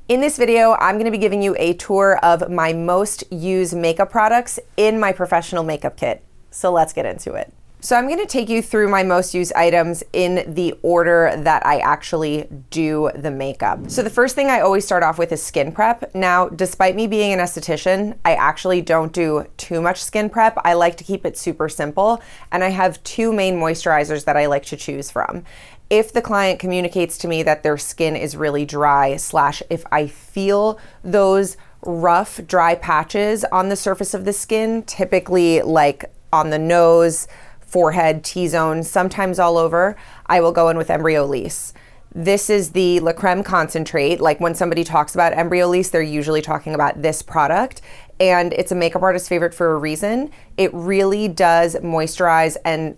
In this video, I'm gonna be giving you a tour of my most used makeup products in my professional makeup kit. So let's get into it. So I'm gonna take you through my most used items in the order that I actually do the makeup. So the first thing I always start off with is skin prep. Now, despite me being an esthetician, I actually don't do too much skin prep. I like to keep it super simple, and I have two main moisturizers that I like to choose from. If the client communicates to me that their skin is really dry, / if I feel those rough, dry patches on the surface of the skin, typically like on the nose, forehead, T-zone, sometimes all over, I will go in with Embryolisse. This is the La Creme concentrate. Like when somebody talks about Embryolisse, they're usually talking about this product, and it's a makeup artist's favorite for a reason. It really does moisturize and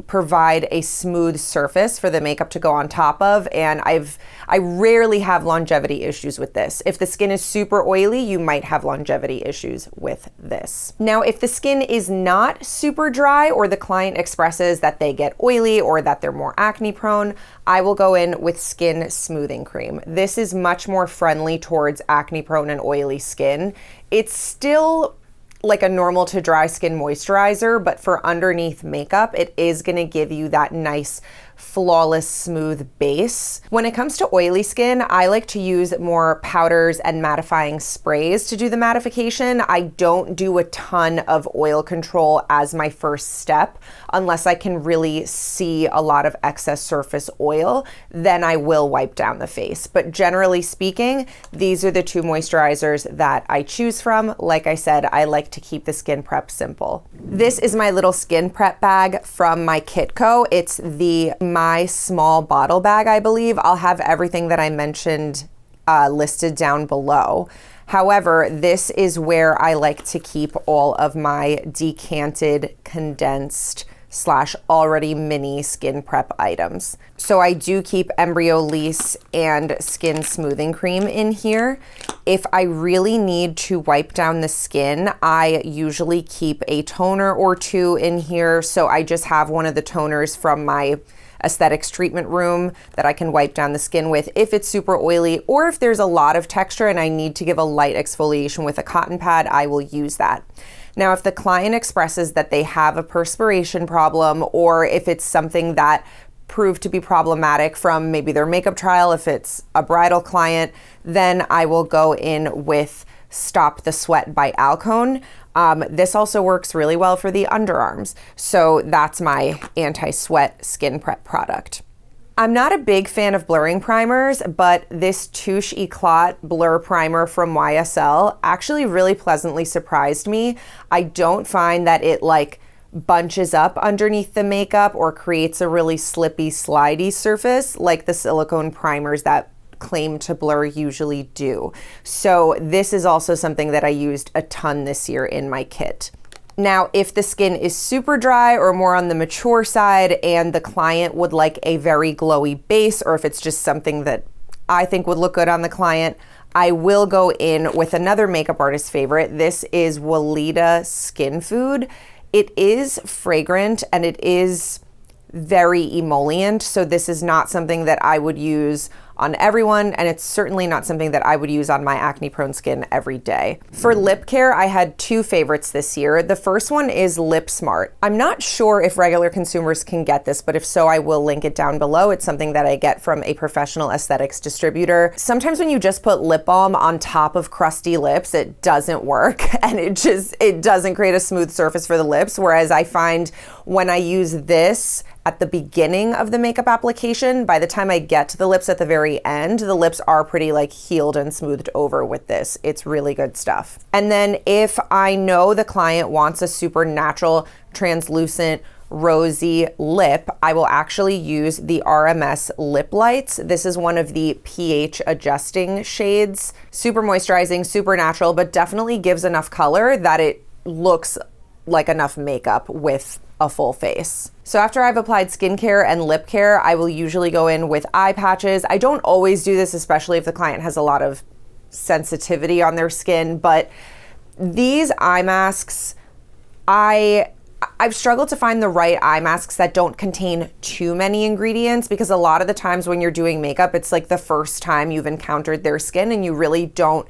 provide a smooth surface for the makeup to go on top of, and I rarely have longevity issues with this. If the skin is super oily, you might have longevity issues with this. Now, if the skin is not super dry, or the client expresses that they get oily or that they're more acne prone, I will go in with Skin Smoothing Cream. This is much more friendly towards acne prone and oily skin. It's still like a normal to dry skin moisturizer, but for underneath makeup, it is gonna give you that nice, flawless, smooth base. When it comes to oily skin, I like to use more powders and mattifying sprays to do the mattification. I don't do a ton of oil control as my first step unless I can really see a lot of excess surface oil, then I will wipe down the face. But generally speaking, these are the two moisturizers that I choose from. Like I said, I like to keep the skin prep simple. This is my little skin prep bag from Mykitco. It's the My Small bottle bag, I believe. I'll have everything that I mentioned listed down below. However, this is where I like to keep all of my decanted, condensed / already mini skin prep items. So I do keep Embryolisse and Skin Smoothing Cream in here. If I really need to wipe down the skin, I usually keep a toner or two in here. So I just have one of the toners from my aesthetics treatment room that I can wipe down the skin with if it's super oily, or if there's a lot of texture and I need to give a light exfoliation with a cotton pad, I will use that. Now, if the client expresses that they have a perspiration problem, or if it's something that proved to be problematic from maybe their makeup trial, if it's a bridal client, then I will go in with Stop the Sweat by Alcone. This also works really well for the underarms. So that's my anti-sweat skin prep product. I'm not a big fan of blurring primers, but this Touche Eclat Blur Primer from YSL actually really pleasantly surprised me. I don't find that it like bunches up underneath the makeup or creates a really slippy, slidey surface like the silicone primers that claim to blur usually do. So this is also something that I used a ton this year in my kit. Now, if the skin is super dry or more on the mature side and the client would like a very glowy base, or if it's just something that I think would look good on the client, I will go in with another makeup artist favorite. This is Weleda Skin Food. It is fragrant and it is very emollient, so this is not something that I would use on everyone, and it's certainly not something that I would use on my acne prone skin every day. For lip care, I had two favorites this year. The first one is Lip Smart. I'm not sure if regular consumers can get this, but if so, I will link it down below. It's something that I get from a professional aesthetics distributor. Sometimes when you just put lip balm on top of crusty lips, it doesn't work, and it doesn't create a smooth surface for the lips, whereas I find when I use this at the beginning of the makeup application, by the time I get to the lips at the very end, the lips are pretty like healed and smoothed over with this. It's really good stuff. And then if I know the client wants a super natural, translucent, rosy lip, I will actually use the RMS Lip Lights. This is one of the pH adjusting shades. Super moisturizing, super natural, but definitely gives enough color that it looks like enough makeup with a full face. So after I've applied skincare and lip care, I will usually go in with eye patches. I don't always do this, especially if the client has a lot of sensitivity on their skin, but these eye masks, I I've struggled to find the right eye masks that don't contain too many ingredients, because a lot of the times when you're doing makeup, it's like the first time you've encountered their skin and you really don't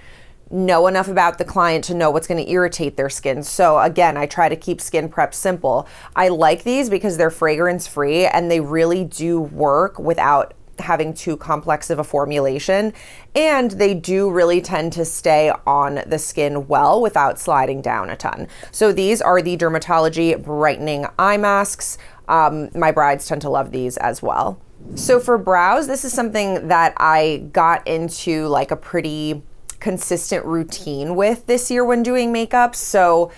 know enough about the client to know what's going to irritate their skin. So again, I try to keep skin prep simple. I like these because they're fragrance free and they really do work without having too complex of a formulation, and they do really tend to stay on the skin well without sliding down a ton. So these are the Dermatology Brightening Eye Masks. My brides tend to love these as well. So for brows, this is something that I got into like a pretty consistent routine with this year when doing makeup. So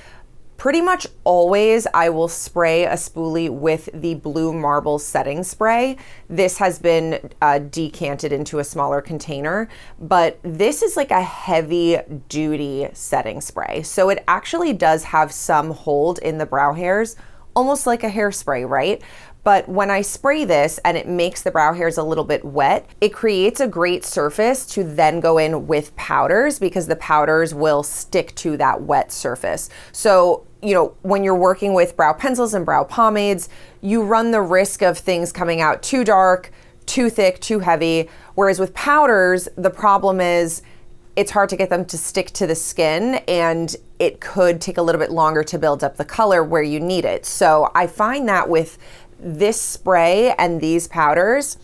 pretty much always I will spray a spoolie with the Blue Marble setting spray. This has been decanted into a smaller container, but this is like a heavy duty setting spray. So it actually does have some hold in the brow hairs, almost like a hairspray, right? But when I spray this and it makes the brow hairs a little bit wet, it creates a great surface to then go in with powders, because the powders will stick to that wet surface. So, you know, when you're working with brow pencils and brow pomades, you run the risk of things coming out too dark, too thick, too heavy. Whereas with powders, the problem is it's hard to get them to stick to the skin, and it could take a little bit longer to build up the color where you need it. So I find that with this spray and these powders,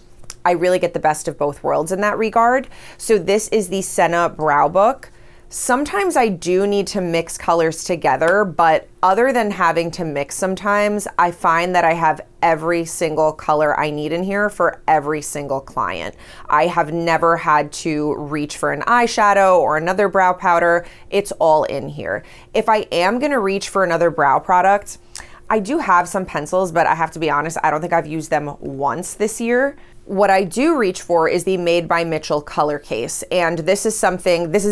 I really get the best of both worlds in that regard. So this is the Senna Brow Book. Sometimes I do need to mix colors together, but other than having to mix sometimes, I find that I have every single color I need in here for every single client. I have never had to reach for an eyeshadow or another brow powder. It's all in here. If I am gonna reach for another brow product, I do have some pencils, but I have to be honest, I don't think I've used them once this year. What I do reach for is the Made by Mitchell color case. And this is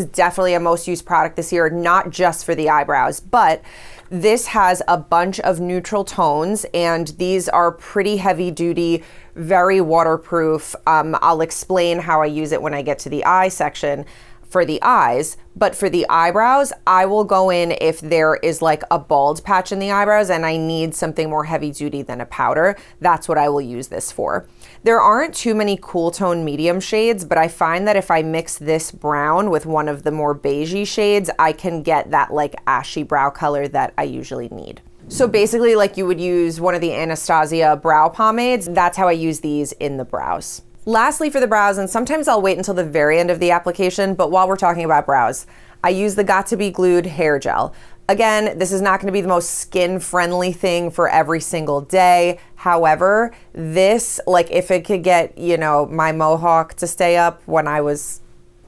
definitely a most used product this year, not just for the eyebrows, but this has a bunch of neutral tones, and these are pretty heavy duty, very waterproof. I'll explain how I use it when I get to the eye section for the eyes, but for the eyebrows, I will go in if there is like a bald patch in the eyebrows and I need something more heavy duty than a powder. That's what I will use this for. There aren't too many cool tone medium shades, but I find that if I mix this brown with one of the more beigey shades, I can get that like ashy brow color that I usually need. So basically, like you would use one of the Anastasia brow pomades, that's how I use these in the brows. Lastly, for the brows, and sometimes I'll wait until the very end of the application, but while we're talking about brows, I use the Got to Be Glued hair gel. Again, this is not going to be the most skin-friendly thing for every single day. However, this, like if it could get, you know, my mohawk to stay up when I was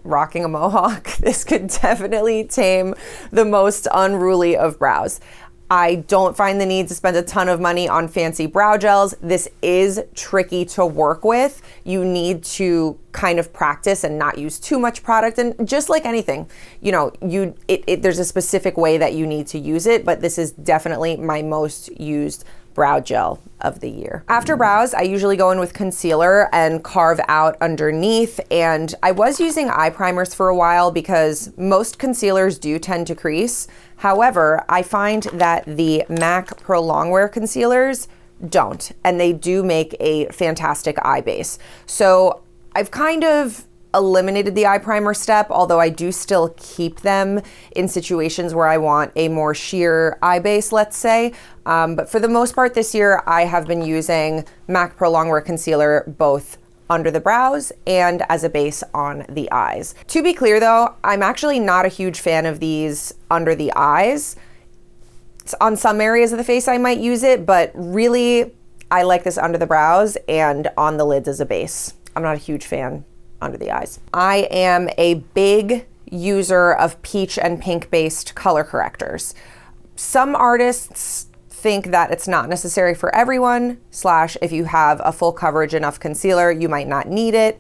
rocking a mohawk, this could definitely tame the most unruly of brows. I don't find the need to spend a ton of money on fancy brow gels. This is tricky to work with. You need to kind of practice and not use too much product. And just like anything, you know, there's a specific way that you need to use it, but this is definitely my most used brow gel of the year. After brows, I usually go in with concealer and carve out underneath. And I was using eye primers for a while because most concealers do tend to crease. However, I find that the MAC Pro Longwear concealers don't, and they do make a fantastic eye base. So I've kind of eliminated the eye primer step, although I do still keep them in situations where I want a more sheer eye base, let's say. But for the most part this year, I have been using MAC Pro Longwear concealer both under the brows and as a base on the eyes. To be clear though, I'm actually not a huge fan of these under the eyes. On some areas of the face I might use it, but really I like this under the brows and on the lids as a base. I'm not a huge fan under the eyes. I am a big user of peach and pink based color correctors. Some artists think that it's not necessary for everyone, / if you have a full coverage enough concealer, you might not need it.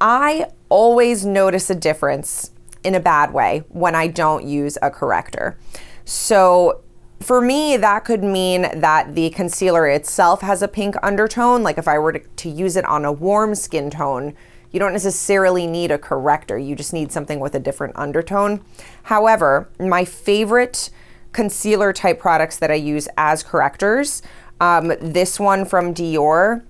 I always notice a difference in a bad way when I don't use a corrector. So for me, that could mean that the concealer itself has a pink undertone. Like if I were to use it on a warm skin tone, you don't necessarily need a corrector. You just need something with a different undertone. However, my favorite concealer type products that I use as correctors. This one from Dior,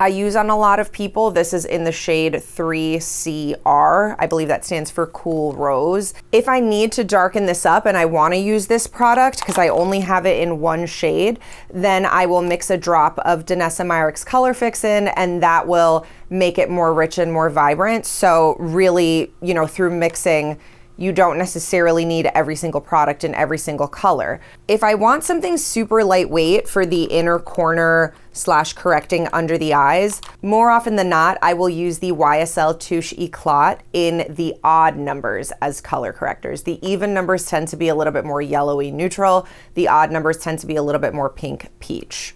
I use on a lot of people. This is in the shade 3CR. I believe that stands for Cool Rose. If I need to darken this up and I want to use this product because I only have it in one shade, then I will mix a drop of Danessa Myricks Color Fix in, and that will make it more rich and more vibrant. So really, you know, through mixing, you don't necessarily need every single product in every single color. If I want something super lightweight for the inner corner / correcting under the eyes, more often than not, I will use the YSL Touche Eclat in the odd numbers as color correctors. The even numbers tend to be a little bit more yellowy neutral. The odd numbers tend to be a little bit more pink peach.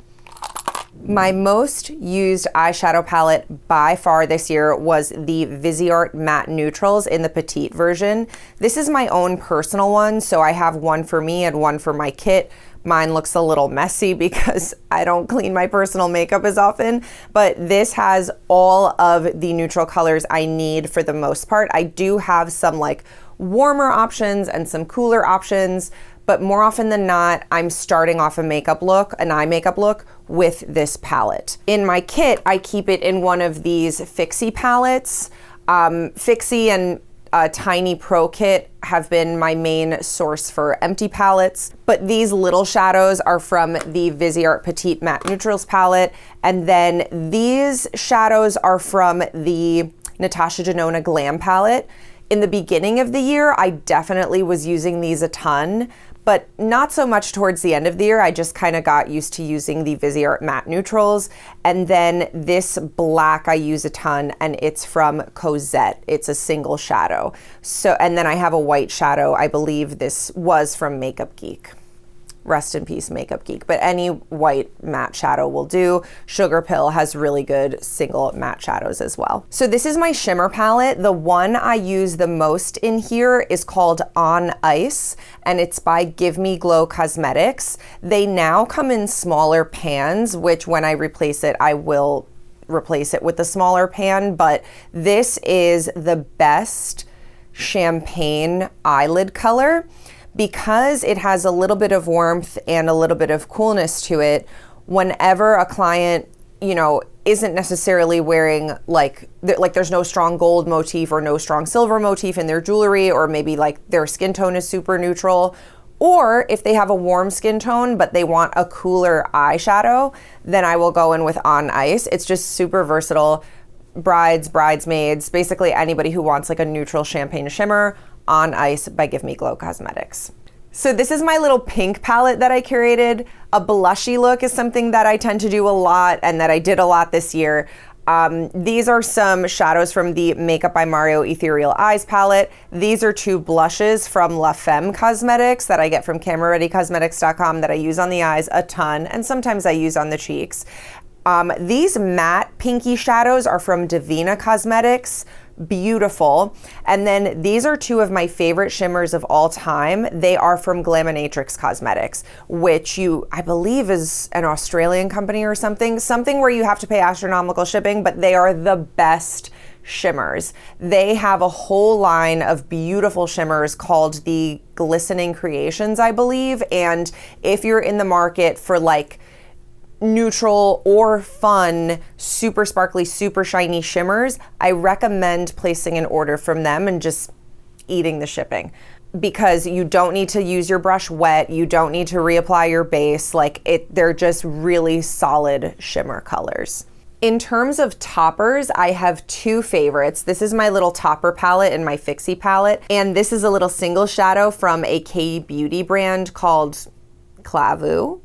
My most used eyeshadow palette by far this year was the Viseart Matte Neutrals in the petite version. This is my own personal one, so I have one for me and one for my kit. Mine looks a little messy because I don't clean my personal makeup as often, but this has all of the neutral colors I need for the most part. I do have some like warmer options and some cooler options, but more often than not, I'm starting off an eye makeup look with this palette. In my kit, I keep it in one of these FIXY palettes. FIXY and Tinyprokit have been my main source for empty palettes, but these little shadows are from the Viseart Petite Matte Neutrals palette, and then these shadows are from the Natasha Denona Glam palette. In the beginning of the year, I definitely was using these a ton, but not so much towards the end of the year. I just kind of got used to using the Viseart Matte Neutrals. And then this black I use a ton, and it's from Cozzette. It's a single shadow. So, and then I have a white shadow. I believe this was from Makeup Geek. Rest in peace, Makeup Geek. But any white matte shadow will do. Sugar Pill has really good single matte shadows as well. So this is my shimmer palette. The one I use the most in here is called On Ice, and it's by Give Me Glow Cosmetics. They now come in smaller pans, which when I replace it, I will replace it with the smaller pan, but this is the best champagne eyelid color. Because it has a little bit of warmth and a little bit of coolness to it, whenever a client, you know, isn't necessarily wearing like there's no strong gold motif or no strong silver motif in their jewelry, or maybe like their skin tone is super neutral, or if they have a warm skin tone but they want a cooler eyeshadow, then I will go in with On Ice. It's just super versatile. Brides, bridesmaids, basically anybody who wants like a neutral champagne shimmer. On Ice by Give Me Glow Cosmetics. So this is my little pink palette that I curated. A blushy look is something that I tend to do a lot and that I did a lot this year. These are some shadows from the Makeup by Mario Ethereal Eyes palette. These are two blushes from La Femme Cosmetics that I get from CameraReadyCosmetics.com that I use on the eyes a ton, and sometimes I use on the cheeks. These matte pinky shadows are from Devinah Cosmetics. Beautiful. And then these are two of my favorite shimmers of all time. They are from Glaminatrix Cosmetics, which I believe is an Australian company or something where you have to pay astronomical shipping, but they are the best shimmers. They have a whole line of beautiful shimmers called the Glistening Creations, I believe. And if you're in the market for like neutral or fun, super sparkly, super shiny shimmers, I recommend placing an order from them and just eating the shipping, because you don't need to use your brush wet. You don't need to reapply your base. They're just really solid shimmer colors. In terms of toppers, I have two favorites. This is my little topper palette in my FIXY palette, and this is a little single shadow from a K-beauty brand called Clavu.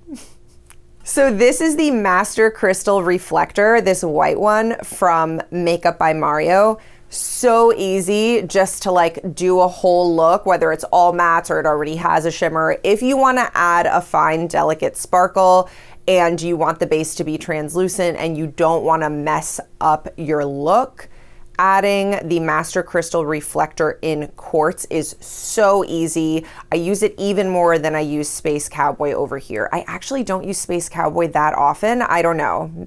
So this is the Master Crystal Reflector, this white one from Makeup by Mario. So easy just to like do a whole look, whether it's all mattes or it already has a shimmer. If you want to add a fine, delicate sparkle and you want the base to be translucent and you don't want to mess up your look, adding the Master Crystal Reflector in Quartz is so easy. I use it even more than I use Space Cowboy over here. I actually don't use Space Cowboy that often. I don't know.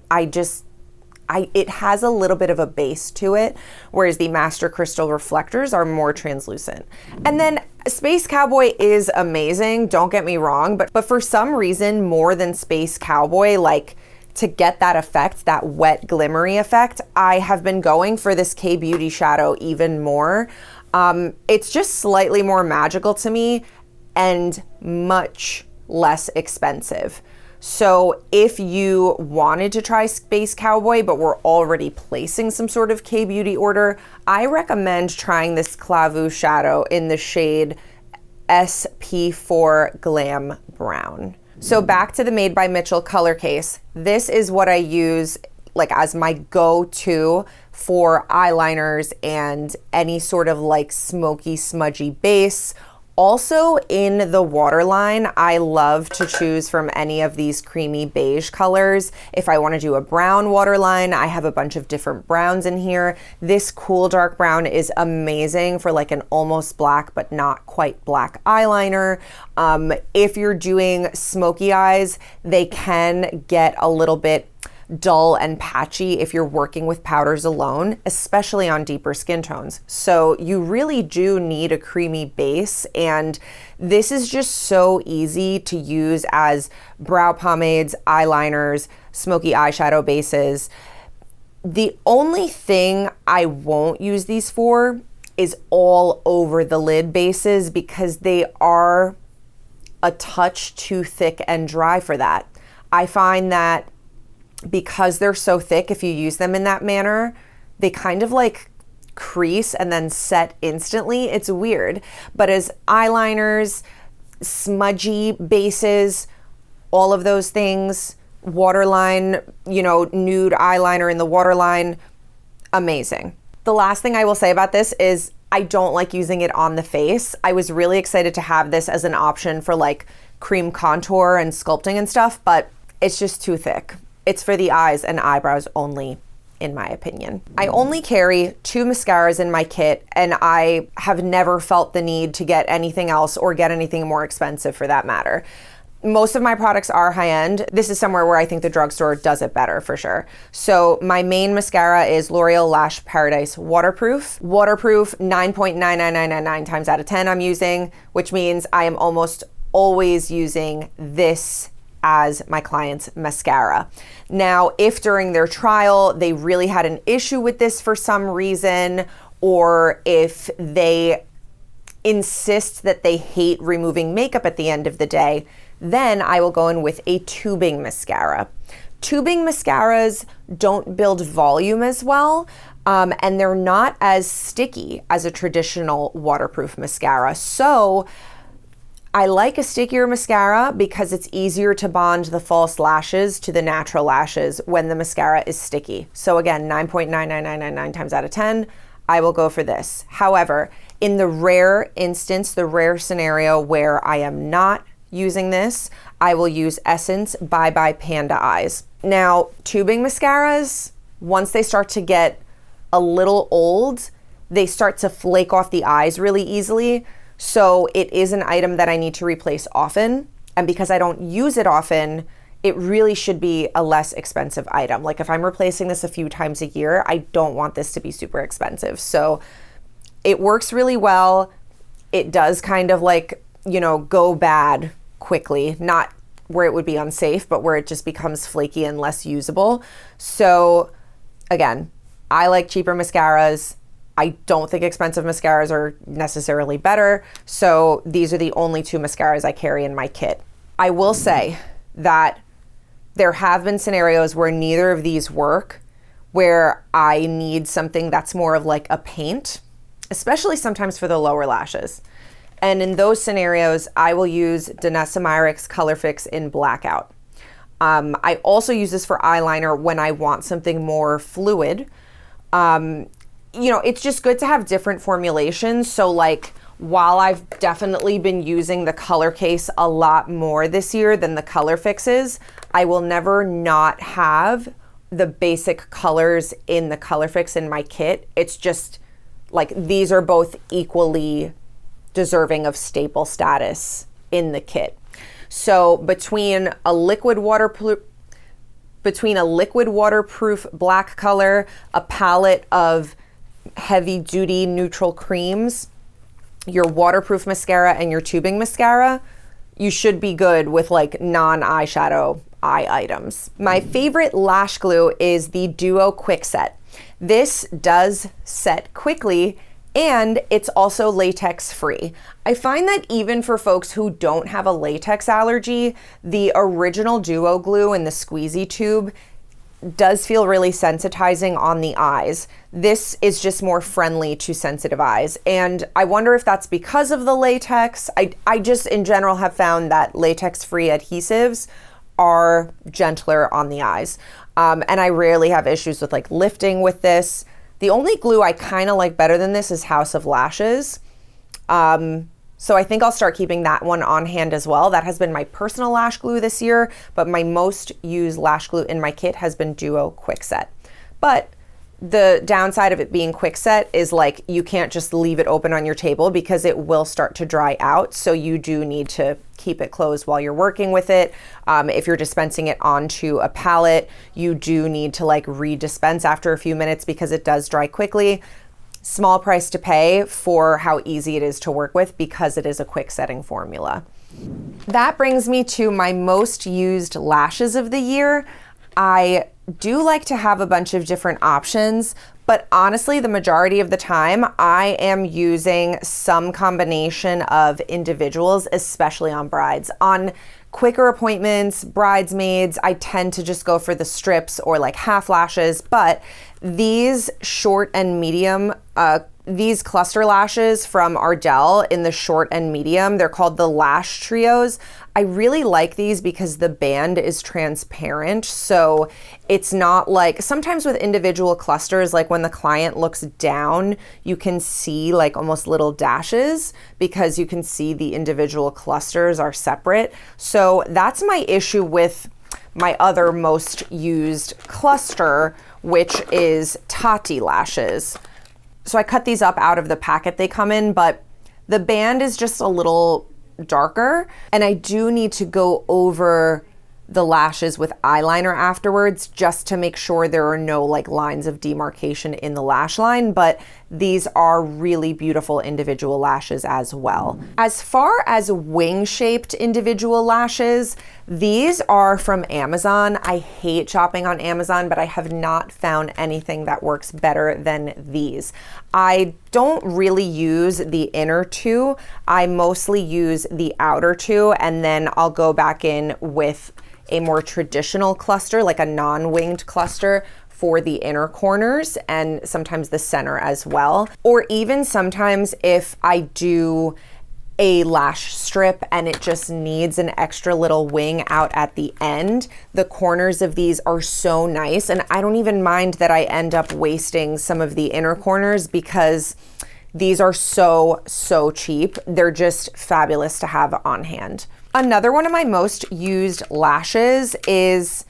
It has a little bit of a base to it, whereas the Master Crystal Reflectors are more translucent. And then Space Cowboy is amazing, don't get me wrong, but for some reason, more than Space Cowboy, like to get that effect, that wet glimmery effect, I have been going for this K-Beauty shadow even more. It's just slightly more magical to me and much less expensive. So if you wanted to try Space Cowboy, but were already placing some sort of K-Beauty order, I recommend trying this Clavu shadow in the shade SP4 Glam Brown. So back to the Made by Mitchell color case. This is what I use like as my go-to for eyeliners and any sort of like smoky, smudgy base. Also in the waterline, I love to choose from any of these creamy beige colors. If I want to do a brown waterline, I have a bunch of different browns in here. This cool dark brown is amazing for like an almost black but not quite black eyeliner. If you're doing smoky eyes, they can get a little bit dull and patchy if you're working with powders alone, especially on deeper skin tones. So you really do need a creamy base, and this is just so easy to use as brow pomades, eyeliners, smoky eyeshadow bases. The only thing I won't use these for is all over the lid bases because they are a touch too thick and dry for that. I find that because they're so thick, if you use them in that manner, they kind of like crease and then set instantly. It's weird. But as eyeliners, smudgy bases, all of those things, waterline, you know, nude eyeliner in the waterline, amazing. The last thing I will say about this is I don't like using it on the face. I was really excited to have this as an option for like cream contour and sculpting and stuff, but it's just too thick. It's for the eyes and eyebrows only, in my opinion. I only carry 2 mascaras in my kit, and I have never felt the need to get anything else or get anything more expensive for that matter. Most of my products are high-end. This is somewhere where I think the drugstore does it better for sure. So my main mascara is L'Oreal Lash Paradise Waterproof. Waterproof 9.99999 times out of 10 I'm using, which means I am almost always using this as my client's mascara. Now, if during their trial they really had an issue with this for some reason, or if they insist that they hate removing makeup at the end of the day, then I will go in with a tubing mascara. Tubing mascaras don't build volume as well, and they're not as sticky as a traditional waterproof mascara. So I like a stickier mascara because it's easier to bond the false lashes to the natural lashes when the mascara is sticky. So again, 9.99999 times out of 10, I will go for this. However, in the rare instance, the rare scenario where I am not using this, I will use Essence Bye Bye Panda Eyes. Now, tubing mascaras, once they start to get a little old, they start to flake off the eyes really easily. So it is an item that I need to replace often. And because I don't use it often, it really should be a less expensive item. Like if I'm replacing this a few times a year, I don't want this to be super expensive. So it works really well. It does kind of like, you know, go bad quickly, not where it would be unsafe, but where it just becomes flaky and less usable. So again, I like cheaper mascaras. I don't think expensive mascaras are necessarily better. So these are the only 2 mascaras I carry in my kit. I will say that there have been scenarios where neither of these work, where I need something that's more of like a paint, especially sometimes for the lower lashes. And in those scenarios, I will use Danessa Myricks Color Fix in Blackout. I also use this for eyeliner when I want something more fluid. You know, it's just good to have different formulations. So like, while I've definitely been using the color case a lot more this year than the color fixes, I will never not have the basic colors in the color fix in my kit. It's just like, these are both equally deserving of staple status in the kit. So between a liquid waterproof black color, a palette of heavy duty neutral creams, your waterproof mascara and your tubing mascara, you should be good with like non-eyeshadow eye items. My favorite lash glue is the Duo Quick Set. This does set quickly and it's also latex free. I find that even for folks who don't have a latex allergy, the original Duo glue in the squeezy tube does feel really sensitizing on the eyes. This is just more friendly to sensitive eyes. And I wonder if that's because of the latex. I just in general have found that latex-free adhesives are gentler on the eyes. And I rarely have issues with like lifting with this. The only glue I kind of like better than this is House of Lashes. So I think I'll start keeping that one on hand as well. That has been my personal lash glue this year, but my most used lash glue in my kit has been Duo Quick Set. But the downside of it being quick set is like you can't just leave it open on your table because it will start to dry out. So you do need to keep it closed while you're working with it. If you're dispensing it onto a palette, you do need to like re-dispense after a few minutes because it does dry quickly. Small price to pay for how easy it is to work with because it is a quick setting formula. That brings me to my most used lashes of the year. I do like to have a bunch of different options, but honestly, the majority of the time I am using some combination of individuals, especially on brides. On quicker appointments, bridesmaids, I tend to just go for the strips or like half lashes, but these short and medium, these cluster lashes from Ardell in the short and medium, they're called the Lash Trios. I really like these because the band is transparent. So it's not like, sometimes with individual clusters, like when the client looks down, you can see like almost little dashes because you can see the individual clusters are separate. So that's my issue with my other most used cluster, which is Tatti lashes. So I cut these up out of the packet they come in, but the band is just a little darker and I do need to go over the lashes with eyeliner afterwards just to make sure there are no like lines of demarcation in the lash line, but these are really beautiful individual lashes as well. As far as wing-shaped individual lashes, these are from Amazon. I hate shopping on Amazon, but I have not found anything that works better than these. I don't really use the inner two. I mostly use the outer two, and then I'll go back in with a more traditional cluster, like a non-winged cluster for the inner corners and sometimes the center as well. Or even sometimes if I do a lash strip and it just needs an extra little wing out at the end, the corners of these are so nice. And I don't even mind that I end up wasting some of the inner corners because these are so, so cheap. They're just fabulous to have on hand. Another one of my most used lashes is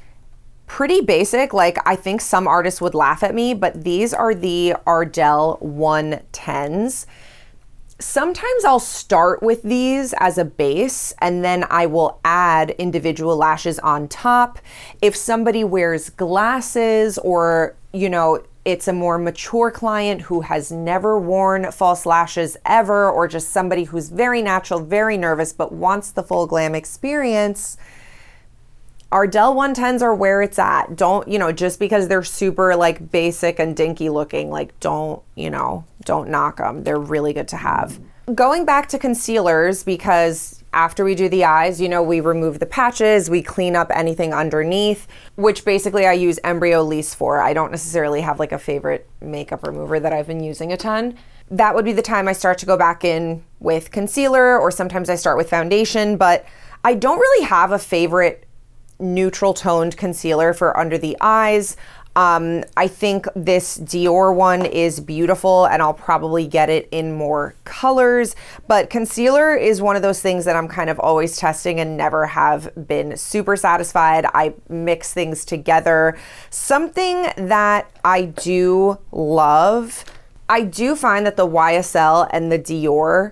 pretty basic. Like I think some artists would laugh at me, but these are the Ardell 110s. Sometimes I'll start with these as a base and then I will add individual lashes on top. If somebody wears glasses or, you know, it's a more mature client who has never worn false lashes ever, or just somebody who's very natural, very nervous, but wants the full glam experience, Ardell 110s are where it's at. Don't, you know, just because they're super like basic and dinky looking, like don't knock them. They're really good to have. Going back to concealers, because after we do the eyes, you know, we remove the patches, we clean up anything underneath, which basically I use Embryo Lease for. I don't necessarily have like a favorite makeup remover that I've been using a ton. That would be the time I start to go back in with concealer, or sometimes I start with foundation, but I don't really have a favorite neutral toned concealer for under the eyes. I think this Dior one is beautiful and I'll probably get it in more colors, but concealer is one of those things that I'm kind of always testing and never have been super satisfied. I mix things together. Something that I do love, I do find that the YSL and the Dior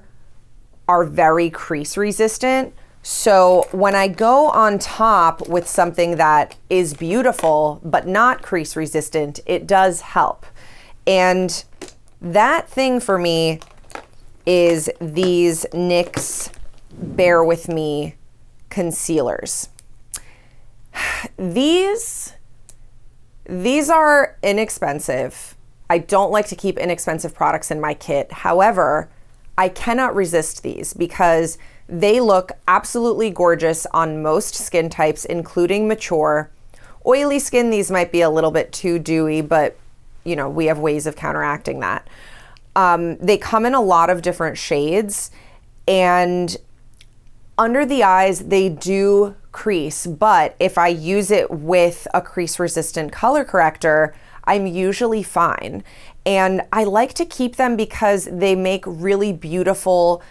are very crease resistant. So when I go on top with something that is beautiful but not crease resistant, it does help. And that thing for me is these NYX Bear With Me concealers. These are inexpensive. I don't like to keep inexpensive products in my kit. However, I cannot resist these because they look absolutely gorgeous on most skin types, including mature. Oily skin, these might be a little bit too dewy, but you know, we have ways of counteracting that. They come in a lot of different shades, and under the eyes, they do crease, but if I use it with a crease resistant color corrector, I'm usually fine. And I like to keep them because they make really beautiful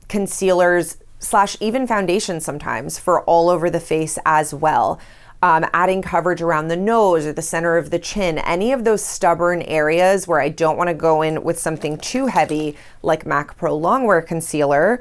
concealers / even foundations sometimes for all over the face as well. Adding coverage around the nose or the center of the chin, any of those stubborn areas where I don't want to go in with something too heavy like MAC Pro Longwear Concealer.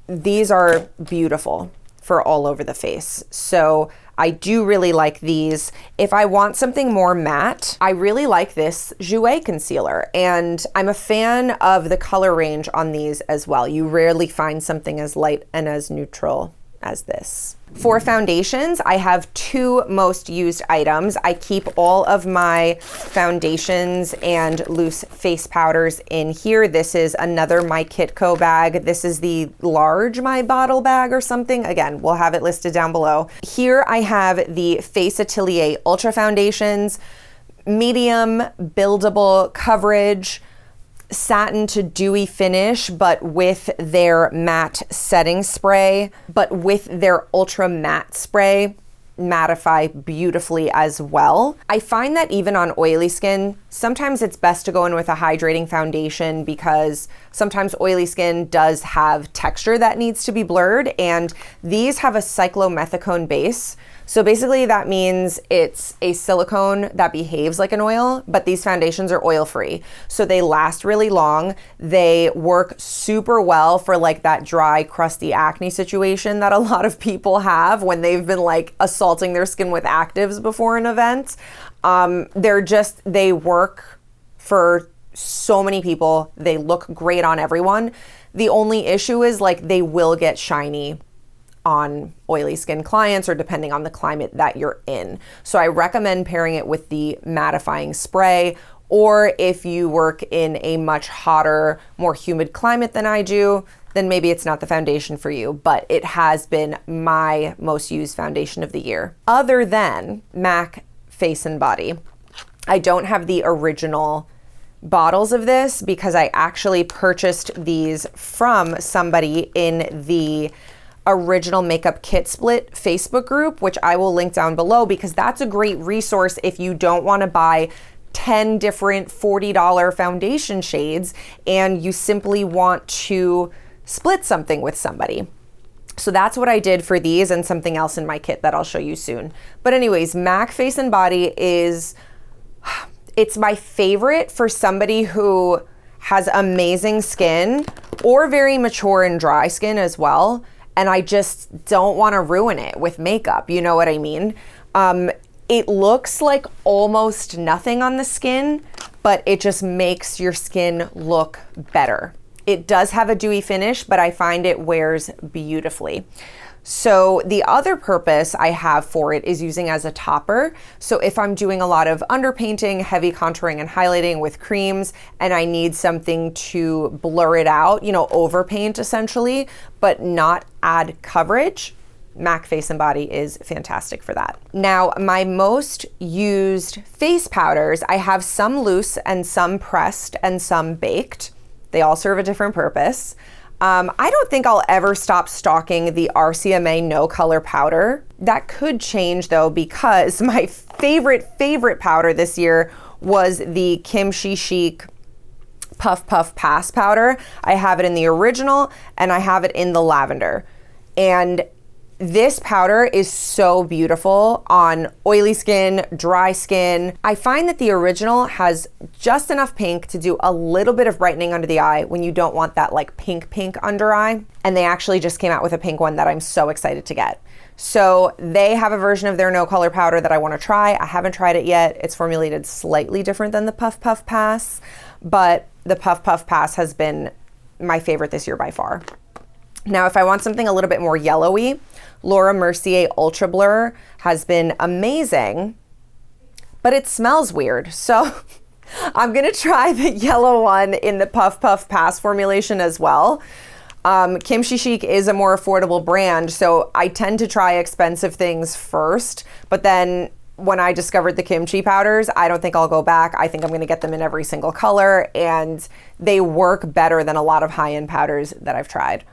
These are beautiful for all over the face. So I do really like these. If I want something more matte, I really like this Jouer concealer, and I'm a fan of the color range on these as well. You rarely find something as light and as neutral as this. For foundations, I have two most used items. I keep all of my foundations and loose face powders in here. This is another Mykitco bag. This is the large My Bottle bag or something. Again, we'll have it listed down below. Here I have the Face Atelier Ultra Foundations, medium buildable coverage, satin to dewy finish, but with their matte setting spray, but with their ultra matte spray, mattify beautifully as well. I find that even on oily skin, sometimes it's best to go in with a hydrating foundation because sometimes oily skin does have texture that needs to be blurred, and these have a cyclomethicone base. So basically that means it's a silicone that behaves like an oil, but these foundations are oil-free. So they last really long. They work super well for like that dry, crusty acne situation that a lot of people have when they've been like assaulting their skin with actives before an event. They work for so many people. They look great on everyone. The only issue is like they will get shiny on oily skin clients or depending on the climate that you're in. So I recommend pairing it with the mattifying spray, or if you work in a much hotter, more humid climate than I do, then maybe it's not the foundation for you, but it has been my most used foundation of the year. Other than MAC Face and Body, I don't have the original bottles of this because I actually purchased these from somebody in the original makeup kit split Facebook group, which I will link down below because that's a great resource if you don't want to buy 10 different $40 foundation shades and you simply want to split something with somebody. So that's what I did for these and something else in my kit that I'll show you soon. But anyways, MAC Face and Body it's my favorite for somebody who has amazing skin or very mature and dry skin as well. And I just don't want to ruin it with makeup. You know what I mean? It looks like almost nothing on the skin, but it just makes your skin look better. It does have a dewy finish, but I find it wears beautifully. So the other purpose I have for it is using as a topper. So if I'm doing a lot of underpainting, heavy contouring and highlighting with creams, and I need something to blur it out, you know, overpaint essentially, but not add coverage, MAC Face and Body is fantastic for that. Now, my most used face powders, I have some loose and some pressed and some baked. They all serve a different purpose. I don't think I'll ever stop stocking the RCMA No Color powder. That could change though, because my favorite powder this year was the Kimchi Chic Puff Puff Pass powder. I have it in the original and I have it in the lavender. And this powder is so beautiful on oily skin, dry skin. I find that the original has just enough pink to do a little bit of brightening under the eye when you don't want that like pink under eye. And they actually just came out with a pink one that I'm so excited to get. So they have a version of their No Color powder that I want to try. I haven't tried it yet. It's formulated slightly different than the Puff Puff Pass, but the Puff Puff Pass has been my favorite this year by far. Now, if I want something a little bit more yellowy, Laura Mercier Ultra Blur has been amazing, but it smells weird. So I'm gonna try the yellow one in the Puff Puff Pass formulation as well. Kimchi Chic is a more affordable brand, so I tend to try expensive things first, but then when I discovered the kimchi powders, I don't think I'll go back. I think I'm gonna get them in every single color, and they work better than a lot of high-end powders that I've tried.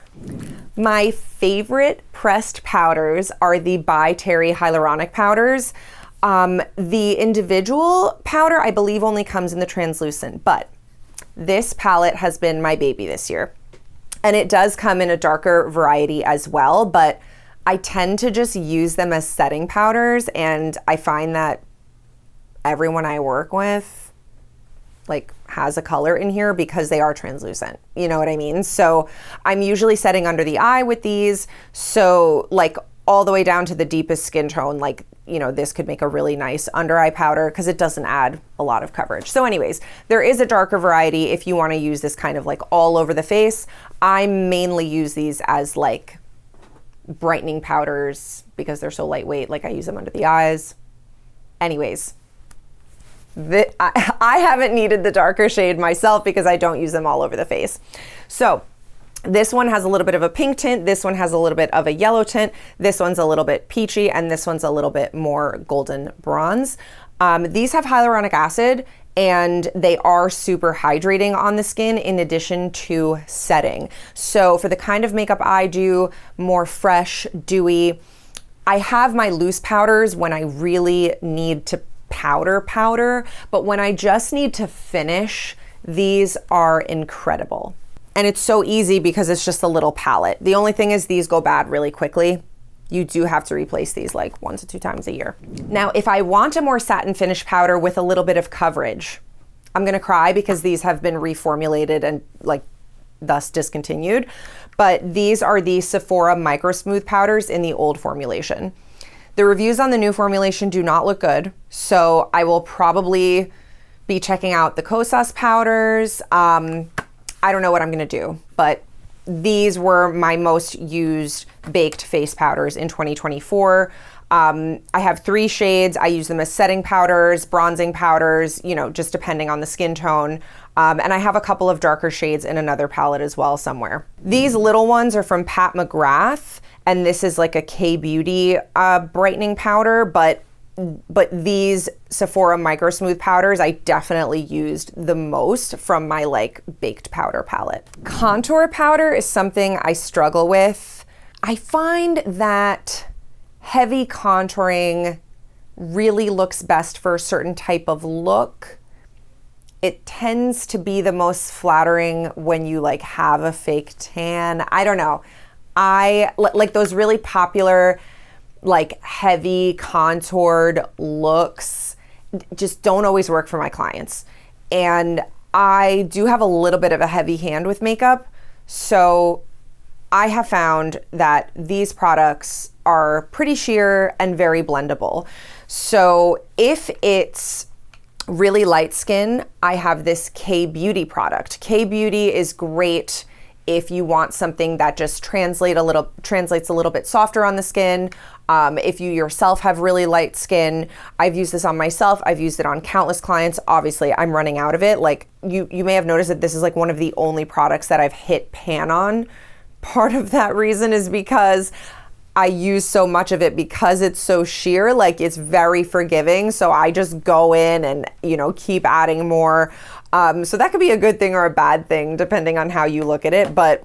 My favorite pressed powders are the By Terry Hyaluronic powders. The individual powder, I believe, only comes in the translucent, but this palette has been my baby this year. And it does come in a darker variety as well, but I tend to just use them as setting powders, and I find that everyone I work with like has a color in here because they are translucent. You know what I mean? So I'm usually setting under the eye with these. So like all the way down to the deepest skin tone, like, you know, this could make a really nice under eye powder because it doesn't add a lot of coverage. So anyways, there is a darker variety if you want to use this kind of like all over the face. I mainly use these as like brightening powders because they're so lightweight. Like I use them under the eyes. Anyways, I haven't needed the darker shade myself because I don't use them all over the face. So this one has a little bit of a pink tint, this one has a little bit of a yellow tint, this one's a little bit peachy, and this one's a little bit more golden bronze. These have hyaluronic acid and they are super hydrating on the skin in addition to setting. So for the kind of makeup I do, more fresh, dewy, I have my loose powders when I really need to powder, but when I just need to finish, these are incredible. And it's so easy because it's just a little palette. The only thing is these go bad really quickly. You do have to replace these like 1 to 2 times a year. Now, if I want a more satin finish powder with a little bit of coverage, I'm gonna cry because these have been reformulated and like thus discontinued. But these are the Sephora Micro Smooth powders in the old formulation. The reviews on the new formulation do not look good, so I will probably be checking out the Kosas powders. I don't know what I'm gonna do, but these were my most used baked face powders in 2024. I have 3 shades. I use them as setting powders, bronzing powders, you know, just depending on the skin tone. And I have a couple of darker shades in another palette as well somewhere. These little ones are from Pat McGrath, and this is like a K-Beauty brightening powder, but these Sephora Micro Smooth powders I definitely used the most from my like baked powder palette. Contour powder is something I struggle with. I find that heavy contouring really looks best for a certain type of look. It tends to be the most flattering when you like have a fake tan. I don't know. I like those really popular like heavy contoured looks just don't always work for my clients. And I do have a little bit of a heavy hand with makeup. So I have found that these products are pretty sheer and very blendable. So if it's really light skin, I have this K-Beauty product. K-Beauty is great if you want something that just translates a little bit softer on the skin. If you yourself have really light skin, I've used this on myself. I've used it on countless clients. Obviously, I'm running out of it. Like you may have noticed that this is like one of the only products that I've hit pan on. Part of that reason is because I use so much of it because it's so sheer, like it's very forgiving. So I just go in and, you know, keep adding more. So that could be a good thing or a bad thing, depending on how you look at it. But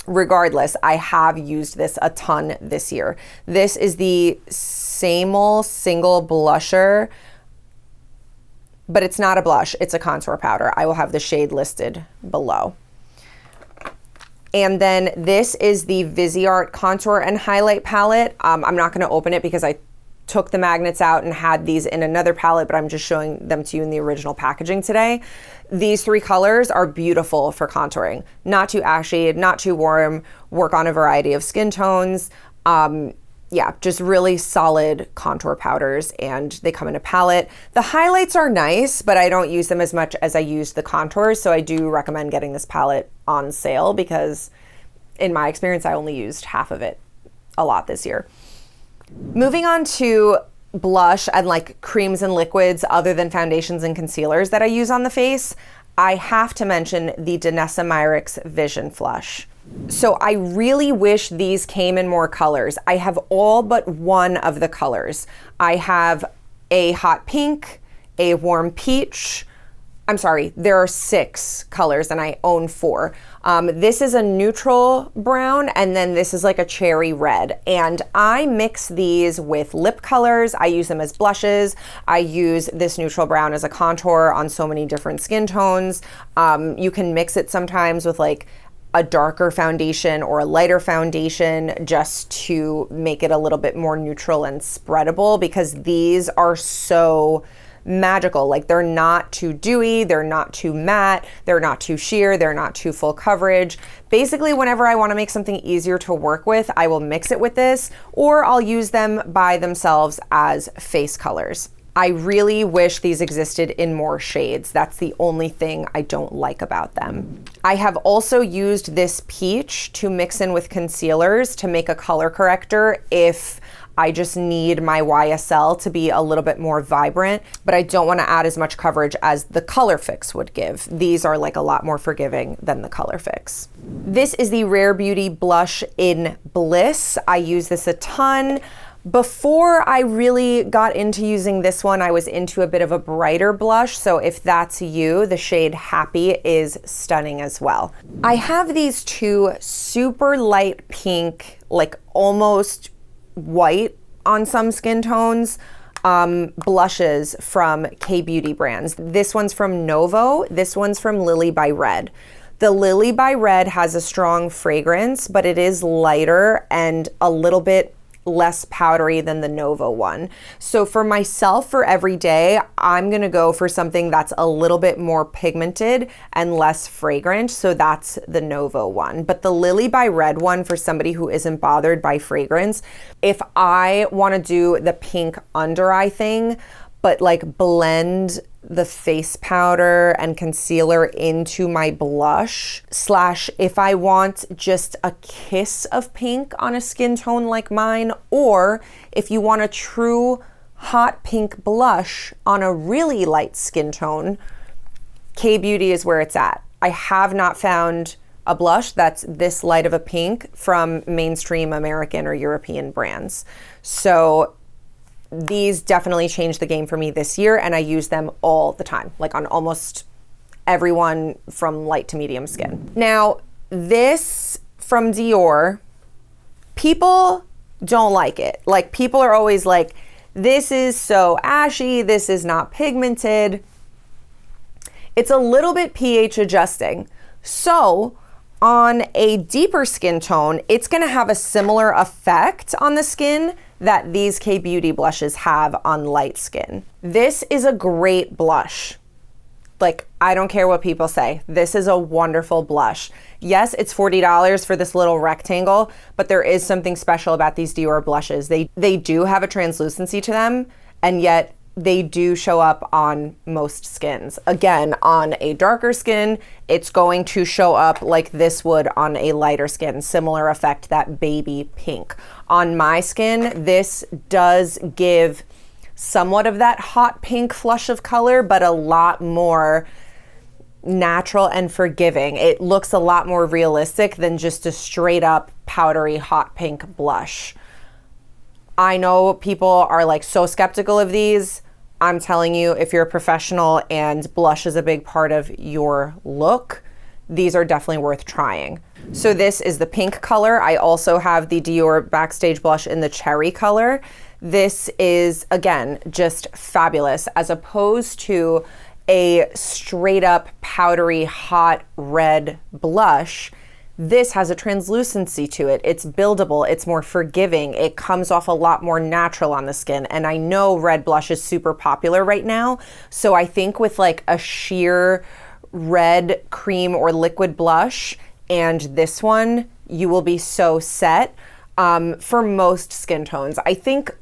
regardless, I have used this a ton this year. This is the Saemmull Single Blusher, but it's not a blush, it's a contour powder. I will have the shade listed below. And then this is the Viseart Contour and Highlight Palette. I'm not gonna open it because I took the magnets out and had these in another palette, but I'm just showing them to you in the original packaging today. These 3 colors are beautiful for contouring. Not too ashy, not too warm, work on a variety of skin tones. You yeah, just really solid contour powders, and they come in a palette. The highlights are nice, but I don't use them as much as I use the contours, so I do recommend getting this palette on sale because in my experience, I only used half of it a lot this year. Moving on to blush and like creams and liquids other than foundations and concealers that I use on the face, I have to mention the Danessa Myricks Vision Flush. So I really wish these came in more colors. I have all but one of the colors. I have a hot pink, a warm peach. I'm sorry, there are 6 colors and I own 4. This is a neutral brown, and then this is like a cherry red. And I mix these with lip colors. I use them as blushes. I use this neutral brown as a contour on so many different skin tones. You can mix it sometimes with like a darker foundation or a lighter foundation just to make it a little bit more neutral and spreadable, because these are so magical. Like, they're not too dewy, they're not too matte, they're not too sheer, they're not too full coverage. Basically, whenever I want to make something easier to work with, I will mix it with this, or I'll use them by themselves as face colors. I really wish these existed in more shades. That's the only thing I don't like about them. I have also used this peach to mix in with concealers to make a color corrector if I just need my YSL to be a little bit more vibrant, but I don't want to add as much coverage as the Color Fix would give. These are like a lot more forgiving than the Color Fix. This is the Rare Beauty Blush in Bliss. I use this a ton. Before I really got into using this one, I was into a bit of a brighter blush. So if that's you, the shade Happy is stunning as well. I have these 2 super light pink, like almost white on some skin tones, blushes from K-Beauty brands. This one's from Novo, this one's from Lilybyred. The Lilybyred has a strong fragrance, but it is lighter and a little bit less powdery than the Novo one. So for myself, for every day, I'm gonna go for something that's a little bit more pigmented and less fragrant. So that's the Novo one. But the Lilybyred one, for somebody who isn't bothered by fragrance, if I wanna do the pink under eye thing, but like blend the face powder and concealer into my blush, slash if I want just a kiss of pink on a skin tone like mine, or if you want a true hot pink blush on a really light skin tone, K-Beauty is where it's at. I have not found a blush that's this light of a pink from mainstream American or European brands. So these definitely changed the game for me this year, and I use them all the time, like on almost everyone from light to medium skin. Now, this from Dior, people don't like it. Like, people are always like, this is so ashy, this is not pigmented. It's a little bit pH adjusting. So on a deeper skin tone, it's gonna have a similar effect on the skin that these K-Beauty blushes have on light skin. This is a great blush. Like, I don't care what people say. This is a wonderful blush. Yes, it's $40 for this little rectangle, but there is something special about these Dior blushes. They do have a translucency to them, and yet they do show up on most skins. Again, on a darker skin, it's going to show up like this would on a lighter skin. Similar effect, that baby pink. On my skin, this does give somewhat of that hot pink flush of color, but a lot more natural and forgiving. It looks a lot more realistic than just a straight up powdery hot pink blush. I know people are like so skeptical of these. I'm telling you, if you're a professional and blush is a big part of your look, these are definitely worth trying. So this is the pink color. I also have the Dior Backstage blush in the cherry color. This is, again, just fabulous, as opposed to a straight up powdery hot red blush. This has a translucency to it. It's buildable, it's more forgiving. It comes off a lot more natural on the skin. And I know red blush is super popular right now. So I think with like a sheer red cream or liquid blush and this one, you will be so set. for most skin tones. I think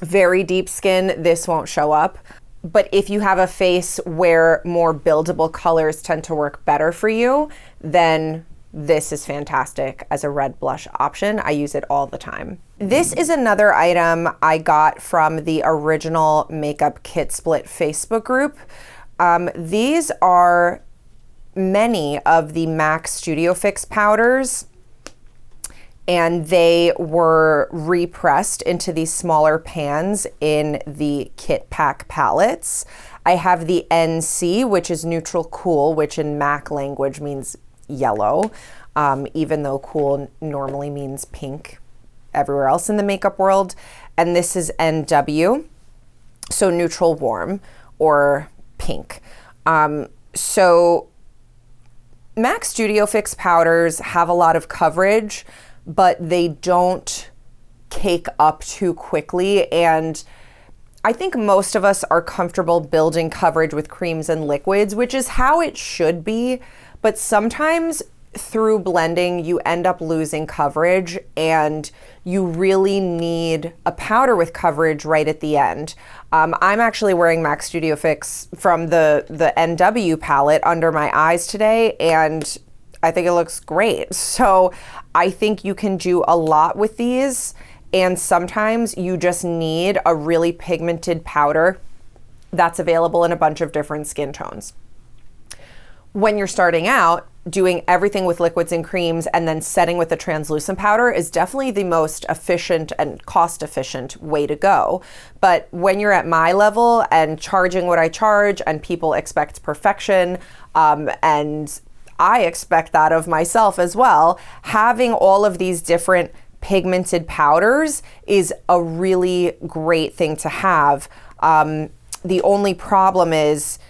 very deep skin, this won't show up. But if you have a face where more buildable colors tend to work better for you, then this is fantastic as a red blush option. I use it all the time. This is another item I got from the original Makeup Kit Split Facebook group. These are many of the MAC Studio Fix powders, and they were repressed into these smaller pans in the Kit Pack palettes. I have the NC, which is neutral cool, which in MAC language means yellow, even though cool normally means pink everywhere else in the makeup world. And this is NW, so neutral warm or pink. So MAC Studio Fix powders have a lot of coverage, but they don't cake up too quickly. And I think most of us are comfortable building coverage with creams and liquids, which is how it should be. But sometimes through blending, you end up losing coverage, and you really need a powder with coverage right at the end. I'm actually wearing MAC Studio Fix from the NW palette under my eyes today, and I think it looks great. So I think you can do a lot with these, and sometimes you just need a really pigmented powder that's available in a bunch of different skin tones. When you're starting out, doing everything with liquids and creams and then setting with a translucent powder is definitely the most efficient and cost-efficient way to go. But when you're at my level and charging what I charge, and people expect perfection, and I expect that of myself as well, having all of these different pigmented powders is a really great thing to have. The only problem is,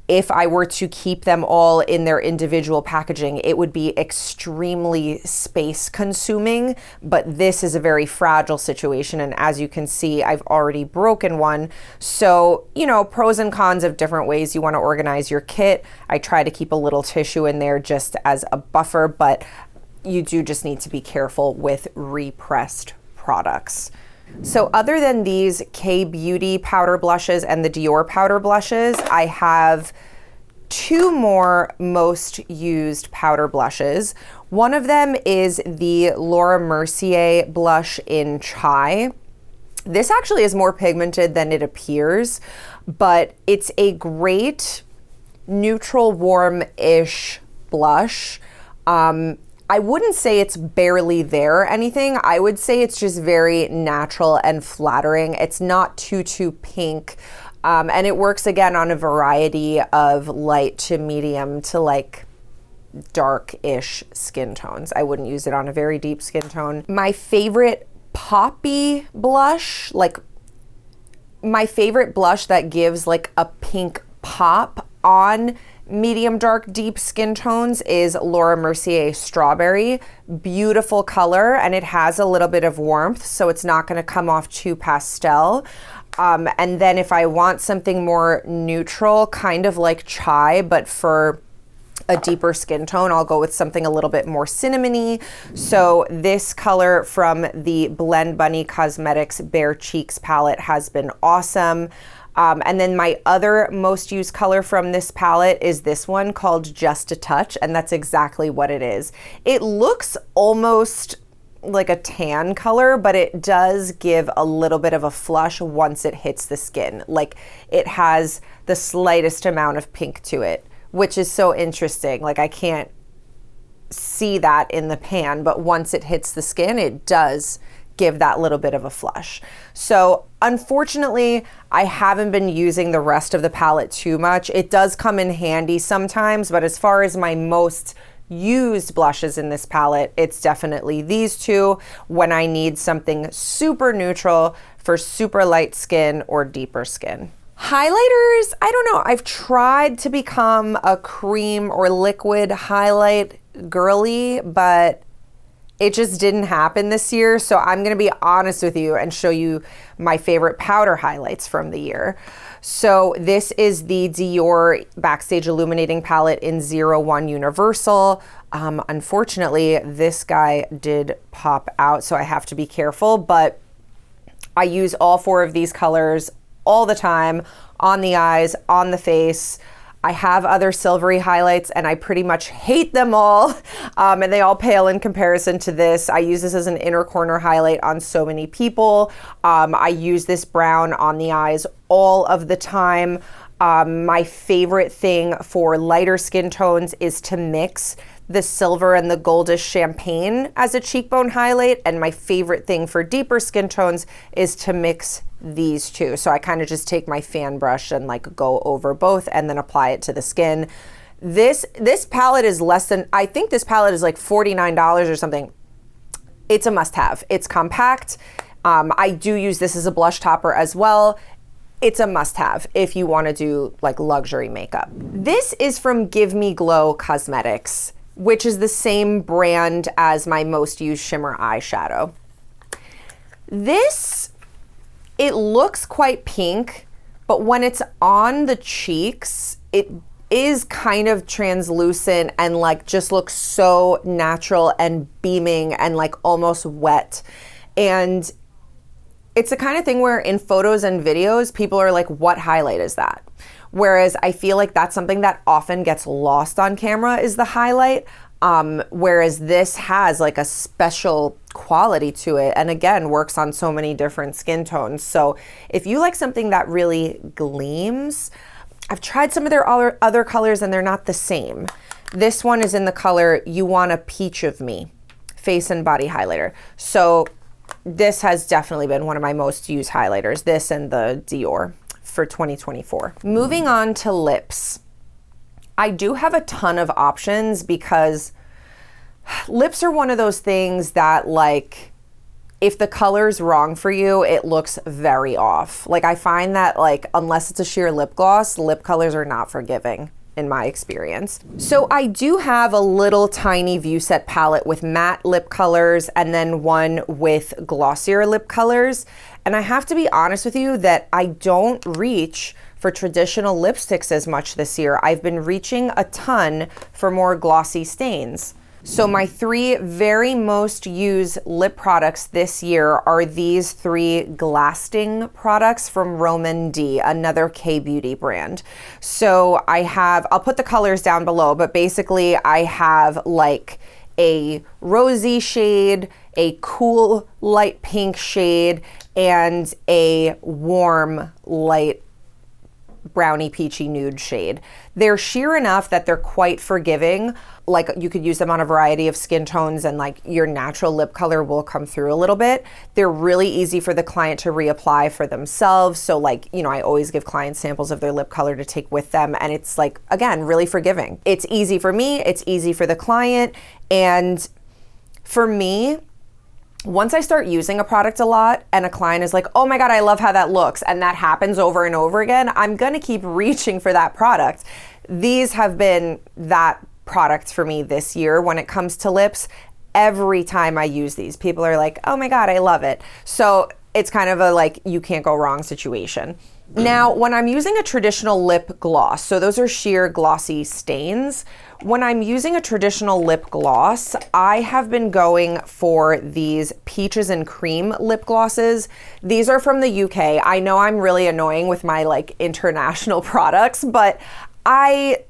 if I were to keep them all in their individual packaging, it would be extremely space consuming, but this is a very fragile situation. And as you can see, I've already broken one. So, you know, pros and cons of different ways you want to organize your kit. I try to keep a little tissue in there just as a buffer, but you do just need to be careful with repressed products. So other than these K-Beauty powder blushes and the Dior powder blushes, I have two more most used powder blushes. One of them is the Laura Mercier blush in Chai. This actually is more pigmented than it appears, but it's a great neutral warm-ish blush. I wouldn't say it's barely there or anything. I would say it's just very natural and flattering. It's not too pink. And it works again on a variety of light to medium to like dark-ish skin tones. I wouldn't use it on a very deep skin tone. My favorite poppy blush, like my favorite blush that gives like a pink pop on medium dark deep skin tones is Laura Mercier Strawberry. Beautiful color, and it has a little bit of warmth, so it's not going to come off too pastel. And then if I want something more neutral, kind of like Chai, but for a deeper skin tone, I'll go with something a little bit more cinnamony. So this color from the Blend Bunny Cosmetics Bare Cheeks palette has been awesome. And then my other most used color from this palette is this one called Just a Touch, and that's exactly what it is. It looks almost like a tan color, but it does give a little bit of a flush once it hits the skin. Like it has the slightest amount of pink to it, which is so interesting. Like I can't see that in the pan, but once it hits the skin, it does give that little bit of a flush. So unfortunately, I haven't been using the rest of the palette too much. It does come in handy sometimes, but as far as my most used blushes in this palette, it's definitely these two when I need something super neutral for super light skin or deeper skin. Highlighters, I don't know. I've tried to become a cream or liquid highlight girly, but It just didn't happen this year. So I'm gonna be honest with you and show you my favorite powder highlights from the year. So this is the Dior Backstage Illuminating Palette in 01 Universal. Unfortunately, this guy did pop out, so I have to be careful, but I use all 4 of these colors all the time on the eyes, on the face. I have other silvery highlights and I pretty much hate them all, and they all pale in comparison to this. I use this as an inner corner highlight on so many people. I use this brown on the eyes all of the time. My favorite thing for lighter skin tones is to mix the silver and the goldish champagne as a cheekbone highlight, and my favorite thing for deeper skin tones is to mix these two. So I kind of just take my fan brush and like go over both and then apply it to the skin. This palette is less than, I think this palette is like $49 or something. It's a must-have. It's compact. I do use this as a blush topper as well. It's a must-have if you want to do like luxury makeup. This is from Give Me Glow Cosmetics, which is the same brand as my most used shimmer eyeshadow. This, it looks quite pink, but when it's on the cheeks, it is kind of translucent and like just looks so natural and beaming and like almost wet. And it's the kind of thing where in photos and videos, people are like, what highlight is that? Whereas I feel like that's something that often gets lost on camera is the highlight. Whereas this has like a special quality to it, and again, works on so many different skin tones. So if you like something that really gleams, I've tried some of their other colors and they're not the same. This one is in the color You Want a Peach of Me, face and body highlighter. So this has definitely been one of my most used highlighters, this and the Dior for 2024. Moving on to lips. I do have a ton of options because lips are one of those things that like, if the color's wrong for you, it looks very off. Like I find that like, unless it's a sheer lip gloss, lip colors are not forgiving in my experience. So I do have a little tiny view set palette with matte lip colors and then one with glossier lip colors. And I have to be honest with you that I don't reach for traditional lipsticks as much this year. I've been reaching a ton for more glossy stains. So my 3 very most used lip products this year are these 3 Glasting products from Roman D, another K-beauty brand. So I'll put the colors down below, but basically I have like a rosy shade, a cool light pink shade, and a warm light brownie peachy nude shade. They're sheer enough that they're quite forgiving. Like you could use them on a variety of skin tones and like your natural lip color will come through a little bit. They're really easy for the client to reapply for themselves. So like, you know, I always give clients samples of their lip color to take with them. And it's like, again, really forgiving. It's easy for me, it's easy for the client. And for me, once I start using a product a lot and a client is like, oh my God, I love how that looks, and that happens over and over again, I'm gonna keep reaching for that product. These have been that product for me this year when it comes to lips. Every time I use these, people are like, oh my God, I love it. So it's kind of a like, you can't go wrong situation. Now, when I'm using a traditional lip gloss, so those are sheer glossy stains. When I'm using a traditional lip gloss, I have been going for these peaches and cream lip glosses. These are from the UK. I know I'm really annoying with my like international products, but I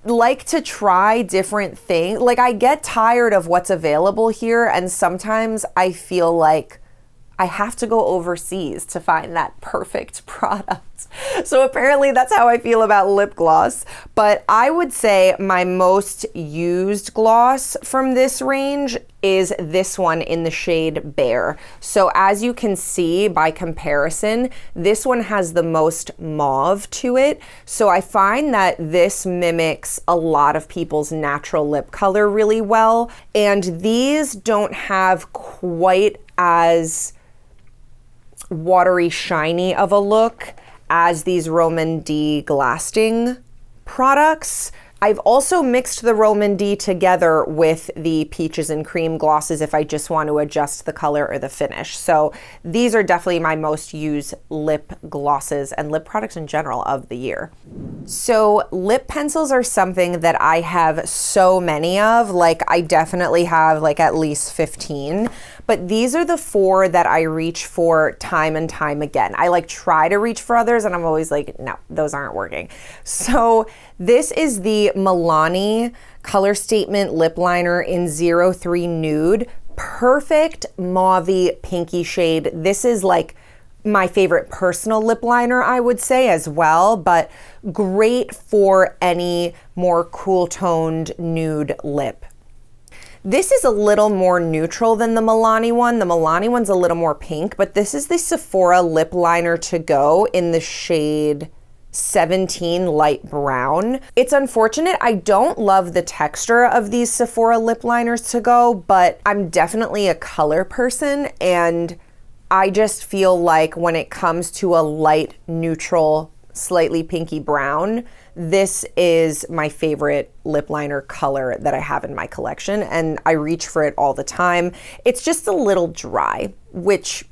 like to try different things. Like I get tired of what's available here, and sometimes I feel like I have to go overseas to find that perfect product. So apparently that's how I feel about lip gloss. But I would say my most used gloss from this range is this one in the shade Bear. So as you can see by comparison, this one has the most mauve to it. So I find that this mimics a lot of people's natural lip color really well. And these don't have quite as watery, shiny of a look as these Roman D Glasting products. I've also mixed the Roman-D together with the Peaches and Cream glosses if I just want to adjust the color or the finish. So these are definitely my most used lip glosses and lip products in general of the year. So lip pencils are something that I have so many of. Like, I definitely have like at least 15. But these are the 4 that I reach for time and time again. I like try to reach for others and I'm always like, no, those aren't working. So this is the Milani Color Statement Lip Liner in 03 Nude. Perfect mauvey pinky shade. This is like my favorite personal lip liner, I would say, as well, but great for any more cool toned nude lip. This is a little more neutral than the Milani one. The Milani one's a little more pink, but this is the Sephora Lip Liner to go in the shade 17 Light Brown. It's unfortunate, I don't love the texture of these Sephora lip liners to go, but I'm definitely a color person, and I just feel like when it comes to a light, neutral, slightly pinky brown, this is my favorite lip liner color that I have in my collection, and I reach for it all the time. It's just a little dry, which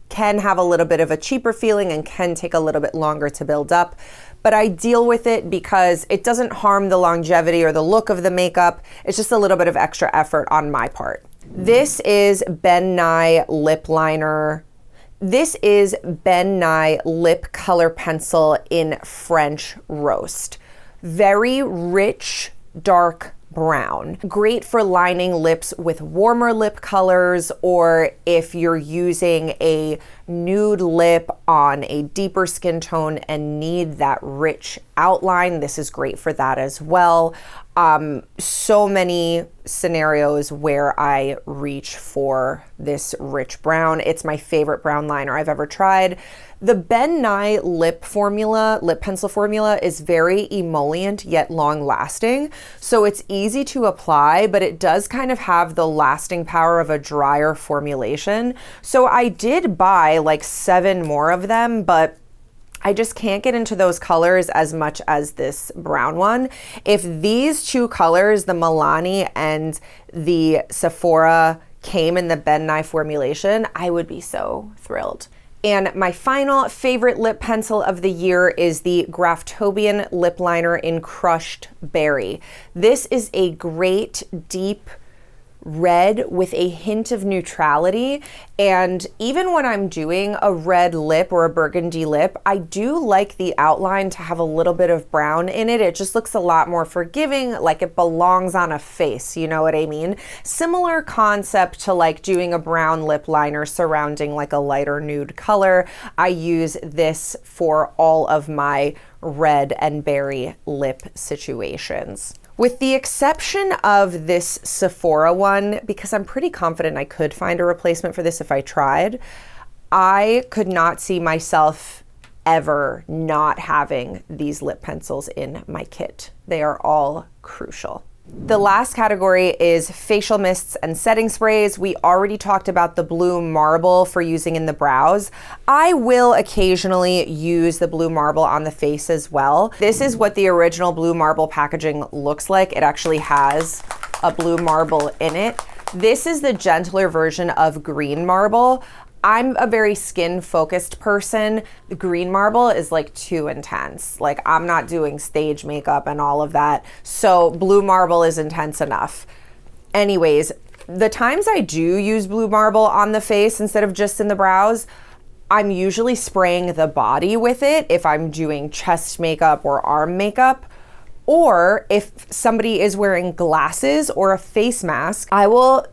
can have a little bit of a cheaper feeling and can take a little bit longer to build up, but I deal with it because it doesn't harm the longevity or the look of the makeup. It's just a little bit of extra effort on my part. This is Ben Nye Lip Liner. This is Ben Nye Lip Color Pencil in French Roast. Very rich, dark brown. Great for lining lips with warmer lip colors, or if you're using a nude lip on a deeper skin tone and need that rich outline, this is great for that as well. So many scenarios where I reach for this rich brown. It's my favorite brown liner I've ever tried. The Ben Nye lip pencil formula is very emollient yet long lasting. So it's easy to apply, but it does kind of have the lasting power of a drier formulation. So I did buy like 7 more of them, but I just can't get into those colors as much as this brown one. If these 2 colors, the Milani and the Sephora, came in the Ben Nye formulation, I would be so thrilled. And my final favorite lip pencil of the year is the Graftobian Lip Liner in Crushed Berry. This is a great deep red with a hint of neutrality, and even when I'm doing a red lip or a burgundy lip, I do like the outline to have a little bit of brown in it. It just looks a lot more forgiving, like it belongs on a face, you know what I mean? Similar concept to like doing a brown lip liner surrounding like a lighter nude color. I use this for all of my red and berry lip situations. With the exception of this Sephora one, because I'm pretty confident I could find a replacement for this if I tried, I could not see myself ever not having these lip pencils in my kit. They are all crucial. The last category is facial mists and setting sprays. We already talked about the Blue Marble for using in the brows. I will occasionally use the Blue Marble on the face as well. This is what the original Blue Marble packaging looks like. It actually has a Blue Marble in it. This is the gentler version of Green Marble. I'm a very skin focused person. The Green Marble is like too intense. Like, I'm not doing stage makeup and all of that. So Blue Marble is intense enough. Anyways, the times I do use Blue Marble on the face instead of just in the brows, I'm usually spraying the body with it if I'm doing chest makeup or arm makeup. Or if somebody is wearing glasses or a face mask, I will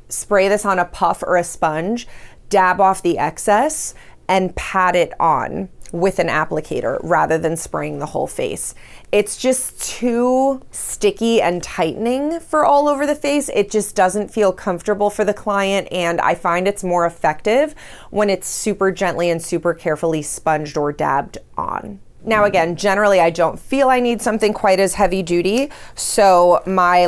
spray this on a puff or a sponge, dab off the excess, and pat it on with an applicator rather than spraying the whole face. It's just too sticky and tightening for all over the face. It just doesn't feel comfortable for the client, and I find it's more effective when it's super gently and super carefully sponged or dabbed on. Now again, generally I don't feel I need something quite as heavy duty, so my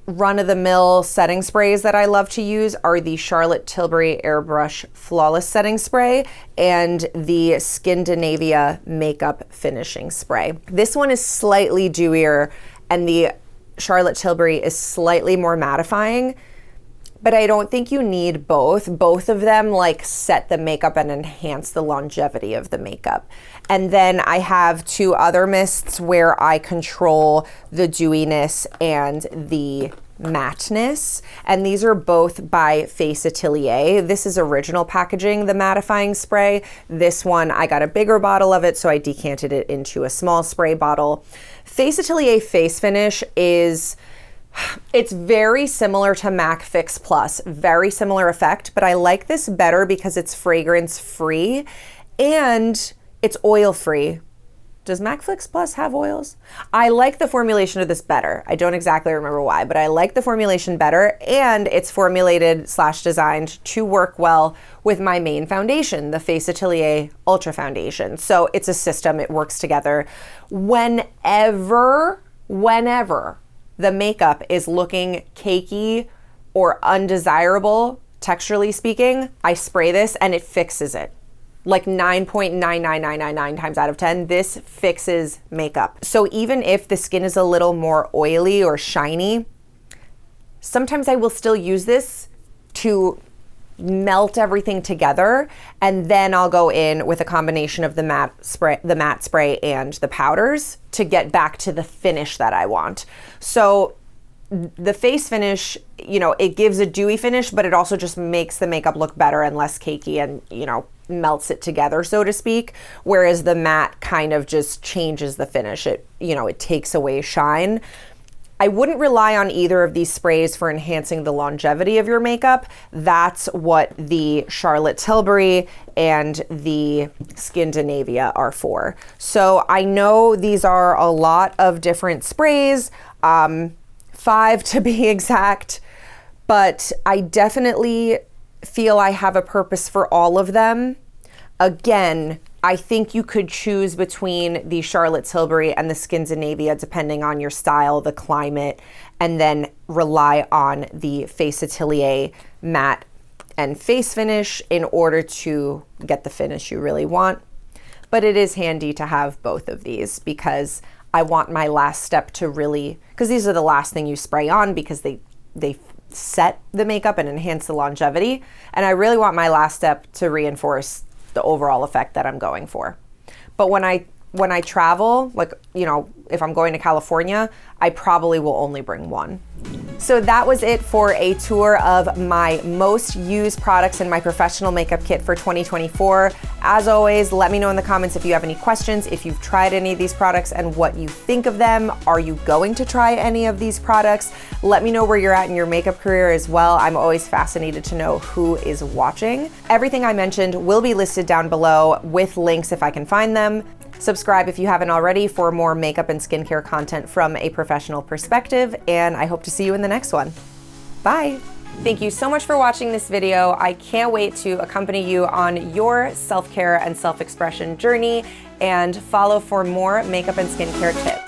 run-of-the-mill setting sprays that I love to use are the Charlotte Tilbury Airbrush Flawless Setting Spray and the Skindinavia Makeup Finishing Spray. This one is slightly dewier and the Charlotte Tilbury is slightly more mattifying, but I don't think you need both. Both of them like set the makeup and enhance the longevity of the makeup. And then I have two other mists where I control the dewiness and the matteness, and these are both by Face Atelier. This is original packaging, the mattifying spray. This one, I got a bigger bottle of it, so I decanted it into a small spray bottle. Face Atelier Face Finish it's very similar to MAC Fix Plus, very similar effect, but I like this better because it's fragrance free and it's oil free. Does MAC Fix Plus have oils? I like the formulation of this better. I don't exactly remember why, but I like the formulation better, and it's formulated / designed to work well with my main foundation, the Face Atelier Ultra Foundation. So it's a system, it works together. Whenever the makeup is looking cakey or undesirable, texturally speaking, I spray this and it fixes it. Like 9.99999 times out of 10, this fixes makeup. So even if the skin is a little more oily or shiny, sometimes I will still use this to melt everything together, and then I'll go in with a combination of the matte spray and the powders to get back to the finish that I want. So the face finish, you know, it gives a dewy finish, but it also just makes the makeup look better and less cakey and, you know, melts it together, so to speak. Whereas the matte kind of just changes the finish. It, you know, it takes away shine. I wouldn't rely on either of these sprays for enhancing the longevity of your makeup. That's what the Charlotte Tilbury and the Skindinavia are for. So I know these are a lot of different sprays, 5 to be exact, but I definitely feel I have a purpose for all of them. Again, I think you could choose between the Charlotte Tilbury and the Skindinavia depending on your style, the climate, and then rely on the Face Atelier matte and face finish in order to get the finish you really want. But it is handy to have both of these because I want my last step to really, because these are the last thing you spray on because they set the makeup and enhance the longevity. And I really want my last step to reinforce the overall effect that I'm going for. But when I travel, like, you know, if I'm going to California, I probably will only bring one. So that was it for a tour of my most used products in my professional makeup kit for 2024. As always, let me know in the comments if you have any questions, if you've tried any of these products and what you think of them. Are you going to try any of these products? Let me know where you're at in your makeup career as well. I'm always fascinated to know who is watching. Everything I mentioned will be listed down below with links if I can find them. Subscribe if you haven't already for more makeup and skincare content from a professional perspective, and I hope to see you in the next one. Bye. Thank you so much for watching this video. I can't wait to accompany you on your self-care and self-expression journey, and follow for more makeup and skincare tips.